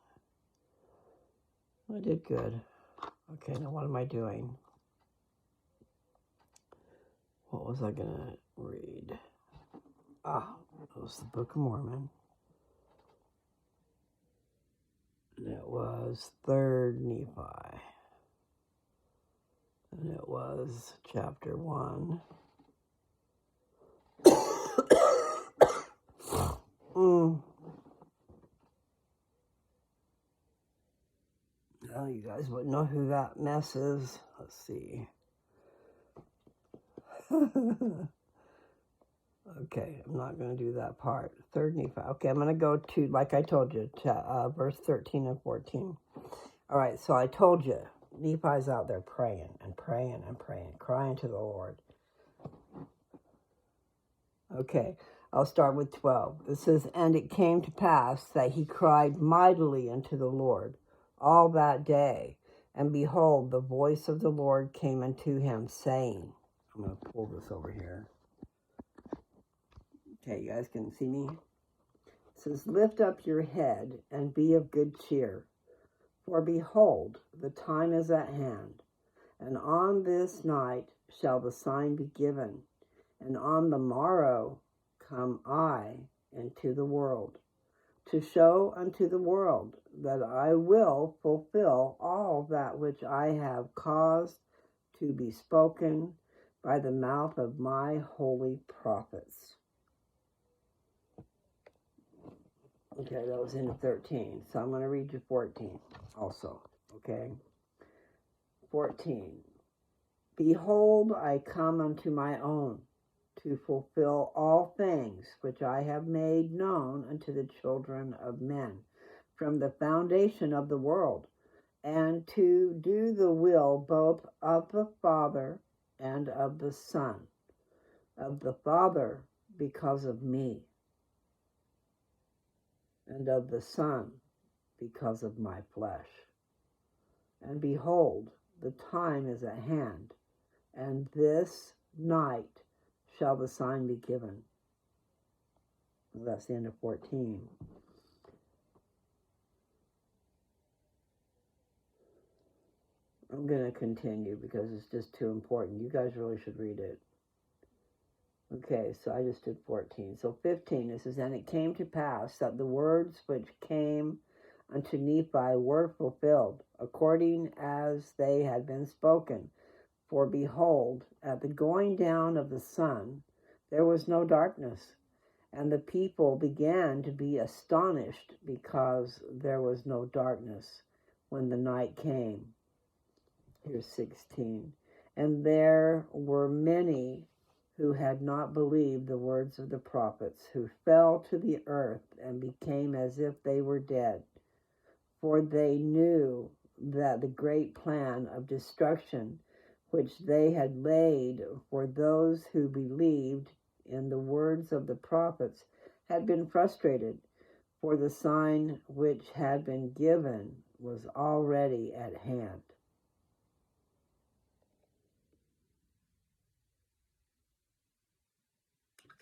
Speaker 1: I did good. Okay, now what am I doing? What was I going to read? It was the Book of Mormon. And it was 3rd Nephi. And it was chapter 1. Oh, you guys wouldn't know who that mess is. Let's see. Okay, I'm not going to do that part. 3rd Nephi. Okay, I'm going to go to, like I told you, verse 13 and 14. All right, so I told you, Nephi's out there praying and praying and praying, crying to the Lord. Okay, I'll start with 12. It says, "And it came to pass that he cried mightily unto the Lord all that day. And behold, the voice of the Lord came unto him, saying," I'm going to pull this over here. Okay, you guys can see me? It says, "Lift up your head and be of good cheer. For behold, the time is at hand. And on this night shall the sign be given. And on the morrow come I into the world, to show unto the world that I will fulfill all that which I have caused to be spoken by the mouth of my holy prophets." Okay, that was in 13. So I'm going to read you 14 also. Okay. 14. "Behold, I come unto my own, to fulfill all things which I have made known unto the children of men from the foundation of the world, and to do the will both of the Father and of the Son. Of the Father, because of me, and of the Son, because of my flesh. And behold, the time is at hand, and this night shall the sign be given." Well, that's the end of 14. I'm going to continue because it's just too important. You guys really should read it. Okay, so I just did 14. So 15, it says, "And it came to pass that the words which came unto Nephi were fulfilled, according as they had been spoken. For behold, at the going down of the sun, There was no darkness. And the people began to be astonished because there was no darkness when the night came. Here's 16. And there were many who had not believed the words of the prophets, who fell to the earth and became as if they were dead. For they knew that the great plan of destruction which they had laid for those who believed in the words of the prophets had been frustrated, for the sign which had been given was already at hand.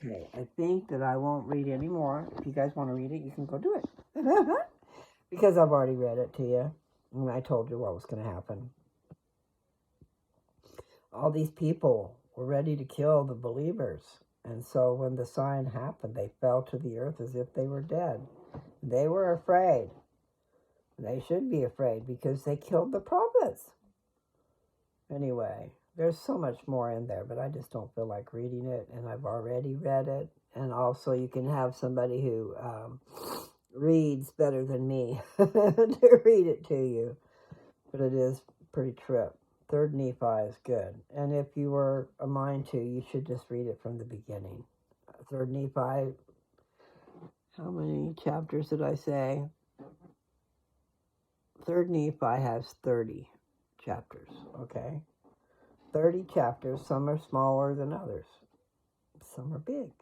Speaker 1: Okay, I think that I won't read anymore. If you guys want to read it, you can go do it. Because I've already read it to you, and I told you what was going to happen. All these people were ready to kill the believers. And so when the sign happened, they fell to the earth as if they were dead. They were afraid. They should be afraid because they killed the prophets. Anyway, there's so much more in there, but I just don't feel like reading it, and I've already read it. And also you can have somebody who reads better than me to read it to you. But it is pretty trip. 3rd Nephi is good. And if you were a mind to, you should just read it from the beginning. 3rd Nephi, how many chapters did I say? 3rd Nephi has 30 chapters, okay? 30 chapters. Some are smaller than others. Some are big.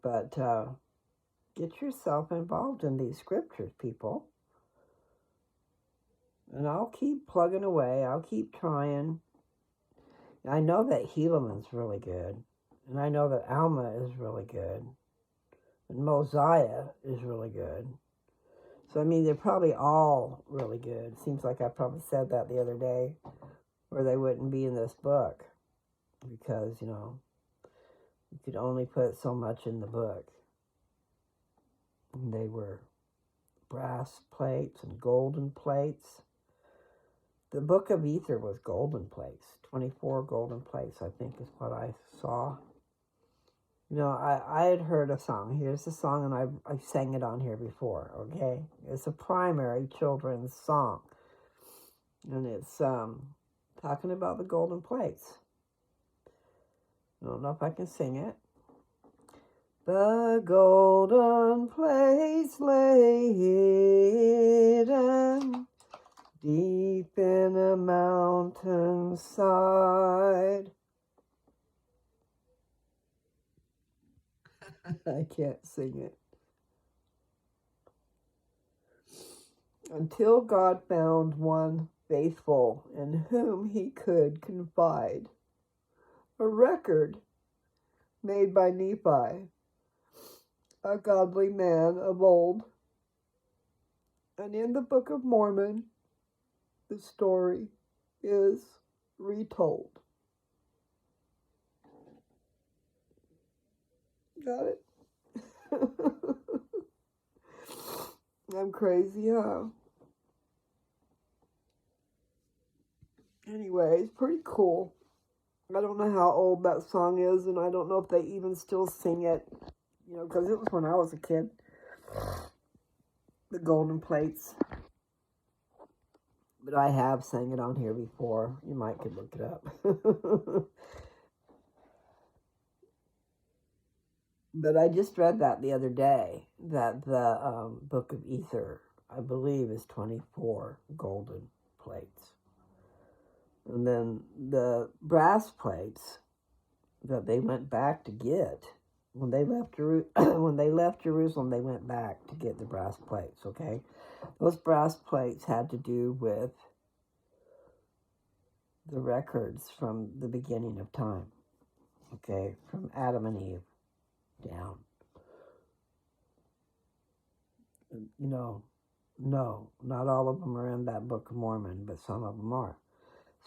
Speaker 1: But get yourself involved in these scriptures, people. And I'll keep plugging away. I'll keep trying. I know that Helaman's really good. And I know that Alma is really good. And Mosiah is really good. So, I mean, they're probably all really good. Seems like I probably said that the other day, or they wouldn't be in this book. Because, you know, you could only put so much in the book. And they were brass plates and golden plates. The book of Ether was golden plates. 24 golden plates, I think, is what I saw. You know, I had heard a song. Here's the song, and I sang it on here before, okay? It's a primary children's song. And it's talking about the golden plates. I don't know if I can sing it. The golden plates lay hidden deep in a mountainside. I can't sing it. Until God found one faithful in whom he could confide. A record made by Nephi, a godly man of old. And in the Book of Mormon, the story is retold. Got it? I'm crazy, huh? Anyway, it's pretty cool. I don't know how old that song is, and I don't know if they even still sing it, you know, because it was when I was a kid. The Golden Plates. But I have sang it on here before. You might could look it up. But I just read that the other day, that the Book of Ether, I believe, is 24 golden plates. And then the brass plates that they went back to get, when they left Jerusalem, they went back to get the brass plates, okay? Those brass plates had to do with the records from the beginning of time, okay? From Adam and Eve down. You know, no, not all of them are in that Book of Mormon, but some of them are.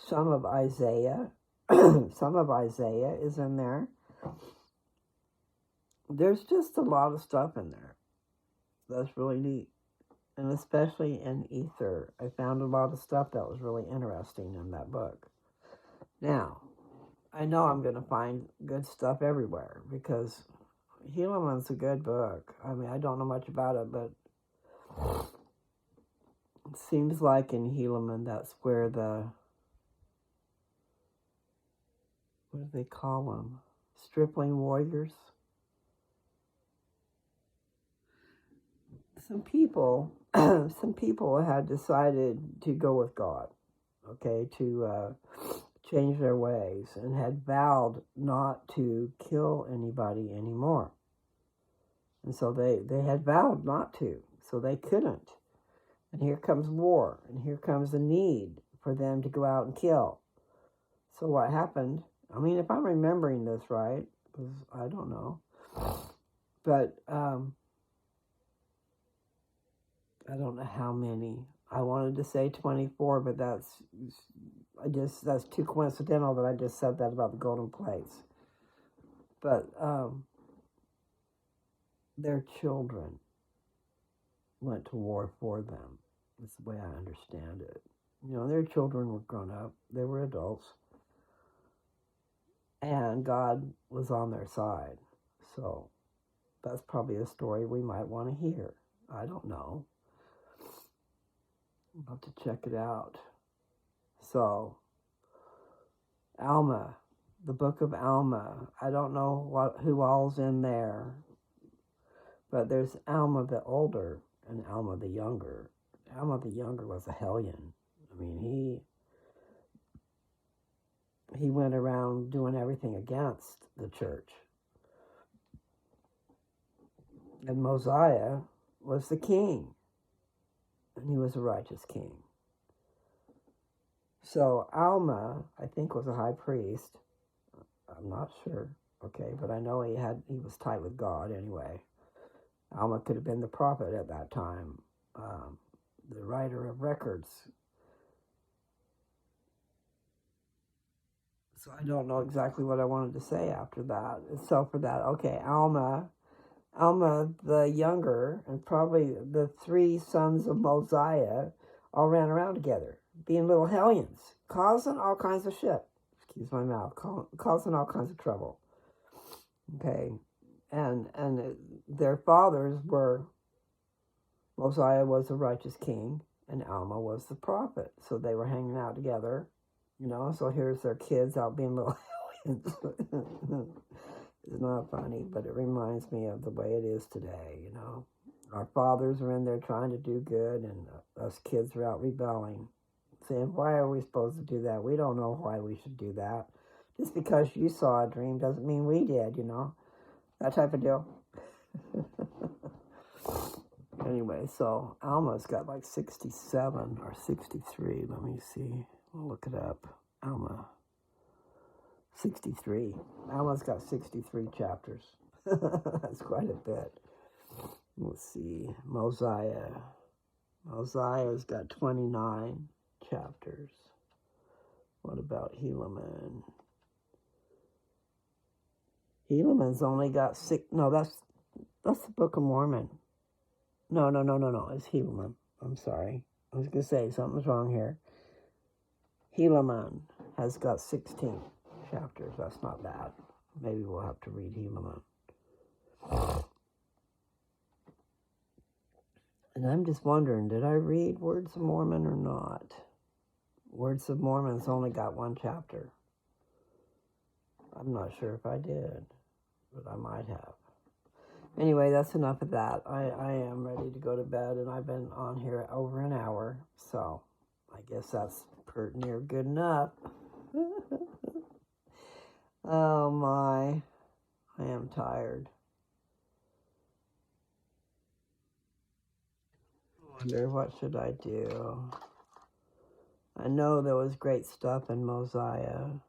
Speaker 1: Some of Isaiah, some of Isaiah is in there. There's just a lot of stuff in there. That's really neat. And especially in Ether, I found a lot of stuff that was really interesting in that book. Now, I know I'm going to find good stuff everywhere because Helaman's a good book. I mean, I don't know much about it, but it seems like in Helaman that's where what do they call them? Stripling warriors? Some people, some people had decided to go with God, okay, to change their ways and had vowed not to kill anybody anymore. And so they had vowed not to, so they couldn't. And here comes war, and here comes the need for them to go out and kill. So what happened? I mean, if I'm remembering this right, because I don't know, but I don't know how many. I wanted to say 24, but that's too coincidental that I just said that about the golden plates. But their children went to war for them. That's the way I understand it. You know, their children were grown up. They were adults. And God was on their side. So that's probably a story we might want to hear. I don't know. I'll have to check it out. So, Alma, the book of Alma. I don't know who all's in there, but there's Alma the older and Alma the younger. Alma the younger was a hellion. I mean, he went around doing everything against the church. And Mosiah was the king, and he was a righteous king. So Alma, I think, was a high priest. I'm not sure, okay, but I know he was tight with God anyway. Alma could have been the prophet at that time, the writer of records. So I don't know exactly what I wanted to say after that. So for that, okay, Alma the younger, and probably the three sons of Mosiah all ran around together, being little hellions, causing all kinds of shit. Excuse my mouth, causing all kinds of trouble. Okay, and their fathers were, Mosiah was a righteous king, and Alma was the prophet. So they were hanging out together, you know. So here's their kids out being little hellions. It's not funny, but it reminds me of the way it is today, you know. Our fathers are in there trying to do good, and us kids are out rebelling, saying, why are we supposed to do that? We don't know why we should do that. Just because you saw a dream doesn't mean we did, you know. That type of deal. Anyway, so Alma's got like 67 or 63. Let me see. I'll look it up. Alma. 63. Alma's got 63 chapters. That's quite a bit. Let's see. Mosiah's got 29 chapters. What about Helaman? Helaman's only got 6. No, that's the Book of Mormon. No. It's Helaman. I'm sorry. I was going to say something's wrong here. Helaman has got 16 chapters. That's not bad. Maybe we'll have to read Helaman. And I'm just wondering, did I read Words of Mormon or not? Words of Mormon's only got 1 chapter. I'm not sure if I did, but I might have. Anyway, that's enough of that. I am ready to go to bed, and I've been on here over an hour, so I guess that's pretty near good enough. Oh my, I am tired. I wonder what should I do. I know there was great stuff in Mosiah.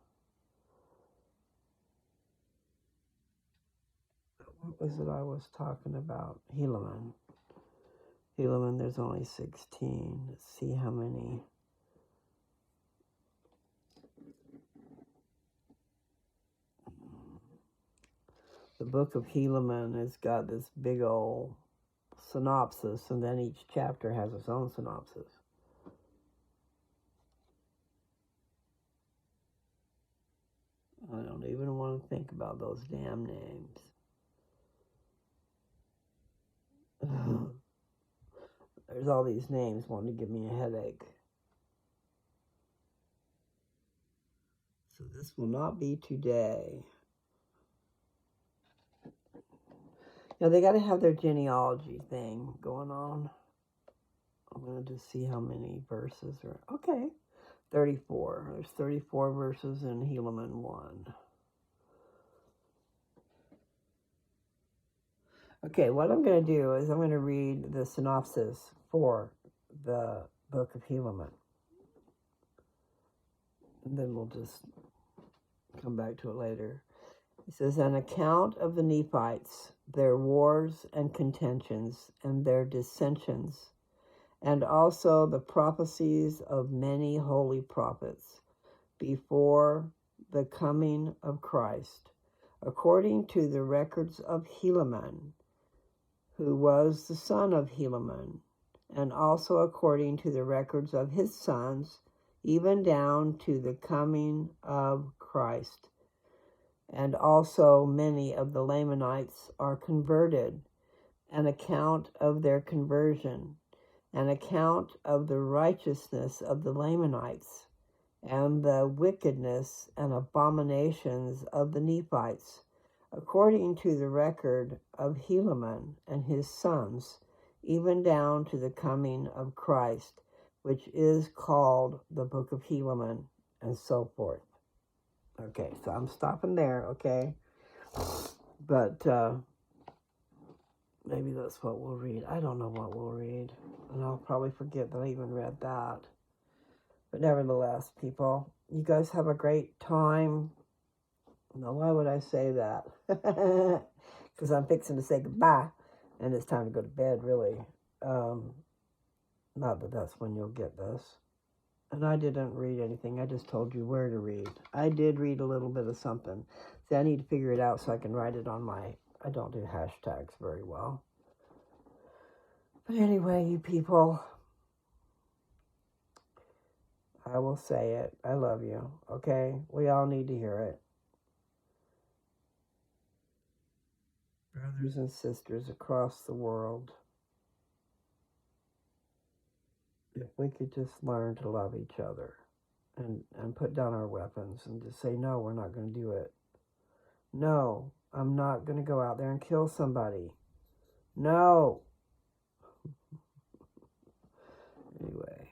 Speaker 1: What was it I was talking about? Helaman. There's only 16. Let's see how many. The book of Helaman has got this big old synopsis, and then each chapter has its own synopsis. I don't even want to think about those damn names. There's all these names wanting to give me a headache. So this will not be today. Now they got to have their genealogy thing going on. I'm going to just see how many verses are. Okay, 34. There's 34 verses in Helaman 1. Okay, what I'm going to do is I'm going to read the synopsis for the book of Helaman. And then we'll just come back to it later. It says, an account of the Nephites, their wars and contentions, and their dissensions, and also the prophecies of many holy prophets before the coming of Christ, according to the records of Helaman, who was the son of Helaman, and also according to the records of his sons, even down to the coming of Christ. And also many of the Lamanites are converted, an account of their conversion, an account of the righteousness of the Lamanites, and the wickedness and abominations of the Nephites, according to the record of Helaman and his sons, even down to the coming of Christ, which is called the Book of Helaman, and so forth. Okay, so I'm stopping there, okay? But maybe that's what we'll read. I don't know what we'll read, and I'll probably forget that I even read that. But nevertheless, people, you guys have a great time. Now, why would I say that? Because I'm fixing to say goodbye, and it's time to go to bed, really. Not that that's when you'll get this. And I didn't read anything. I just told you where to read. I did read a little bit of something. See, I need to figure it out so I can write it on my... I don't do hashtags very well. But anyway, you people, I will say it. I love you, okay? We all need to hear it. Brothers and sisters across the world, if we could just learn to love each other and put down our weapons and just say, no, we're not going to do it. No, I'm not going to go out there and kill somebody. No. Anyway,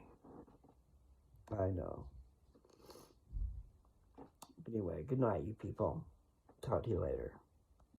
Speaker 1: I know. Anyway, good night, you people. Talk to you later.